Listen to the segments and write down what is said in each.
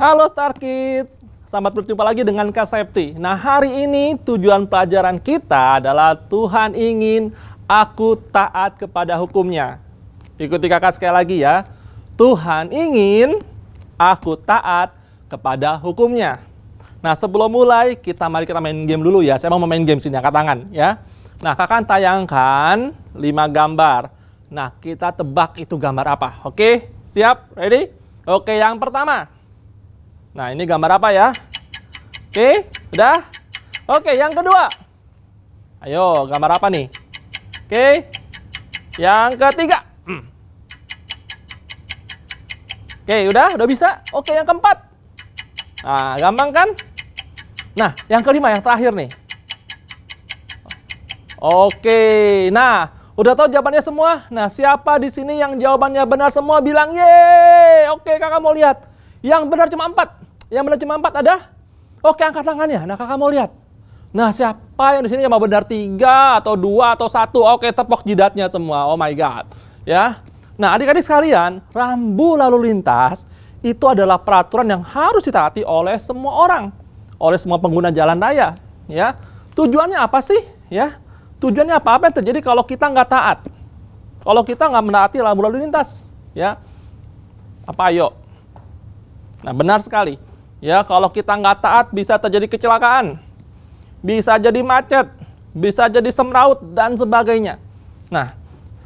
Halo Star Kids, selamat berjumpa lagi dengan Kak Septi. Nah, hari ini tujuan pelajaran kita adalah Tuhan ingin aku taat kepada hukum-Nya. Ikuti kakak sekali lagi ya. Tuhan ingin aku taat kepada hukum-Nya. Nah, sebelum mulai, mari kita main game dulu ya. Saya mau main game sini, angkat tangan ya. Nah, kakak tayangkan 5 gambar. Nah, kita tebak itu gambar apa. Oke, siap? Ready? Oke, yang pertama. Nah, ini gambar apa ya? Oke, udah? Oke, yang kedua. Ayo, gambar apa nih? Oke, yang ketiga. Oke, udah bisa? Oke, yang keempat. Nah, gampang kan? Nah, yang kelima, yang terakhir nih. Oke, nah, udah tahu jawabannya semua? Nah, siapa di sini yang jawabannya benar semua bilang yeay. Oke, kakak mau lihat. Yang benar cuma 4. Yang benar cuma 4 ada? Oke, angkat tangannya. Nah, kakak mau lihat. Nah, siapa yang di sini yang mau benar 3 atau 2 atau 1? Oke, tepok jidatnya semua. Oh my God. Ya. Nah, adik-adik sekalian, rambu lalu lintas itu adalah peraturan yang harus ditaati oleh semua orang, oleh semua pengguna jalan raya. Ya. Tujuannya apa sih? Ya. Tujuannya apa? Apa yang terjadi kalau kita nggak taat? Kalau kita nggak menaati rambu lalu lintas, ya. Apa ayo? Nah, benar sekali. Ya, kalau kita nggak taat bisa terjadi kecelakaan, bisa jadi macet, bisa jadi semraut dan sebagainya. Nah,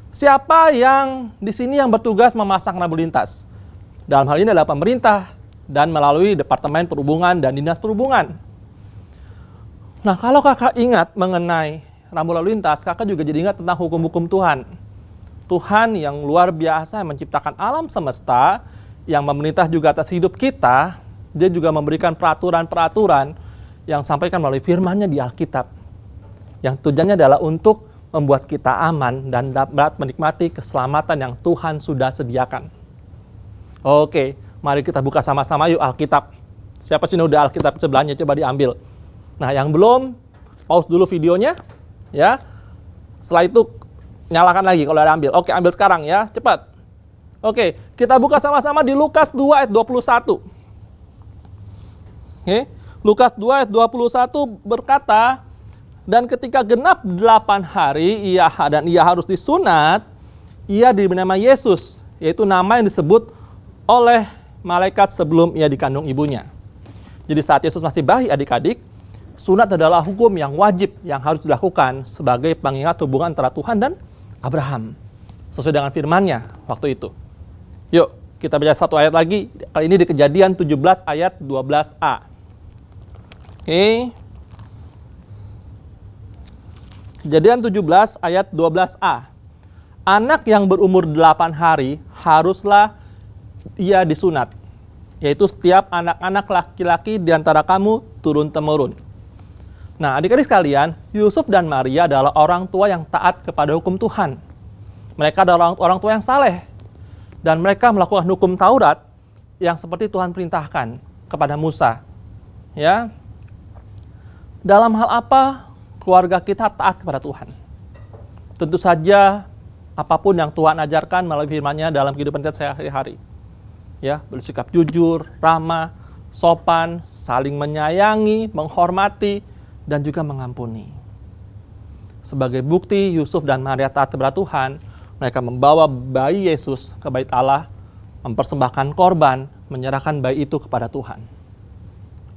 siapa yang di sini yang bertugas memasang rambu lintas? Dalam hal ini adalah pemerintah dan melalui Departemen Perhubungan dan Dinas Perhubungan. Nah, kalau kakak ingat mengenai rambu lalu lintas, kakak juga jadi ingat tentang hukum-hukum Tuhan. Tuhan yang luar biasa yang menciptakan alam semesta, yang memerintah juga atas hidup kita. Dia juga memberikan peraturan-peraturan yang sampaikan melalui firman-Nya di Alkitab. Yang tujuannya adalah untuk membuat kita aman dan dapat menikmati keselamatan yang Tuhan sudah sediakan. Oke, mari kita buka sama-sama yuk Alkitab. Siapa sih yang udah Alkitab sebelahnya, coba diambil. Nah, yang belum, pause dulu videonya. Ya. Setelah itu, nyalakan lagi kalau ada ambil. Oke, ambil sekarang ya, cepat. Oke, kita buka sama-sama di Lukas 2 ayat 21. Oke, Lukas 2 ayat 21 berkata, dan ketika genap 8 hari ia harus disunat, ia diberi nama Yesus, yaitu nama yang disebut oleh malaikat sebelum ia dikandung ibunya. Jadi saat Yesus masih bayi adik-adik, sunat adalah hukum yang wajib yang harus dilakukan sebagai pengingat hubungan antara Tuhan dan Abraham. Sesuai dengan firman-Nya waktu itu. Yuk, kita baca satu ayat lagi. Kali ini di Kejadian 17 ayat 12a. Oke. Kejadian 17 ayat 12a. Anak yang berumur 8 hari haruslah ia disunat, yaitu setiap anak-anak laki-laki di antara kamu turun-temurun. Nah, adik-adik sekalian, Yusuf dan Maria adalah orang tua yang taat kepada hukum Tuhan. Mereka adalah orang tua yang saleh. Dan mereka melakukan hukum Taurat yang seperti Tuhan perintahkan kepada Musa. Ya. Dalam hal apa keluarga kita taat kepada Tuhan? Tentu saja apapun yang Tuhan ajarkan melalui firman-Nya dalam kehidupan kita sehari-hari. Ya, bersikap jujur, ramah, sopan, saling menyayangi, menghormati, dan juga mengampuni. Sebagai bukti Yusuf dan Maria taat kepada Tuhan, mereka membawa bayi Yesus ke bait Allah, mempersembahkan korban, menyerahkan bayi itu kepada Tuhan.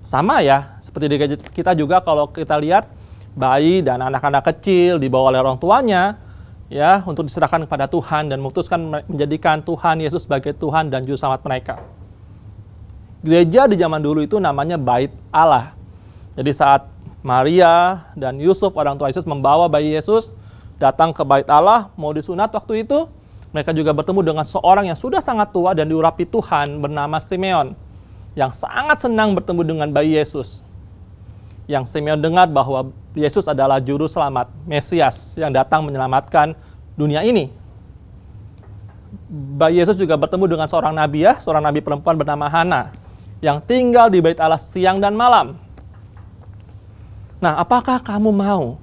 Sama ya, seperti di kita juga kalau kita lihat bayi dan anak-anak kecil dibawa oleh orang tuanya, ya, untuk diserahkan kepada Tuhan dan memutuskan menjadikan Tuhan Yesus sebagai Tuhan dan Juru Selamat mereka. Gereja di zaman dulu itu namanya bait Allah. Jadi saat Maria dan Yusuf, orang tua Yesus, membawa bayi Yesus datang ke bait Allah, mau disunat waktu itu, mereka juga bertemu dengan seorang yang sudah sangat tua dan diurapi Tuhan bernama Simeon, yang sangat senang bertemu dengan bayi Yesus. Yang Simeon dengar bahwa Yesus adalah Juru Selamat, Mesias, yang datang menyelamatkan dunia ini. Bayi Yesus juga bertemu dengan seorang nabi ya, seorang nabi perempuan bernama Hana, yang tinggal di bait Allah siang dan malam. Nah, apakah kamu mau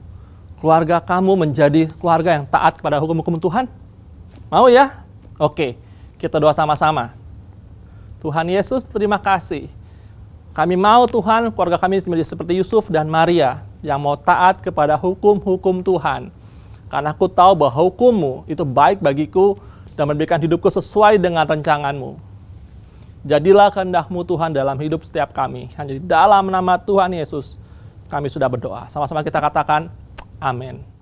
keluarga kamu menjadi keluarga yang taat kepada hukum-hukum Tuhan? Mau ya? Oke, kita doa sama-sama. Tuhan Yesus, terima kasih Kami mau Tuhan, keluarga kami menjadi seperti Yusuf dan Maria, yang mau taat kepada hukum-hukum Tuhan. Karena aku tahu bahwa hukum-Mu itu baik bagiku dan memberikan hidupku sesuai dengan rencangan-Mu. Jadilah kehendak-Mu Tuhan dalam hidup setiap kami. Hanya di dalam nama Tuhan Yesus kami sudah berdoa. Sama-sama kita katakan, amin.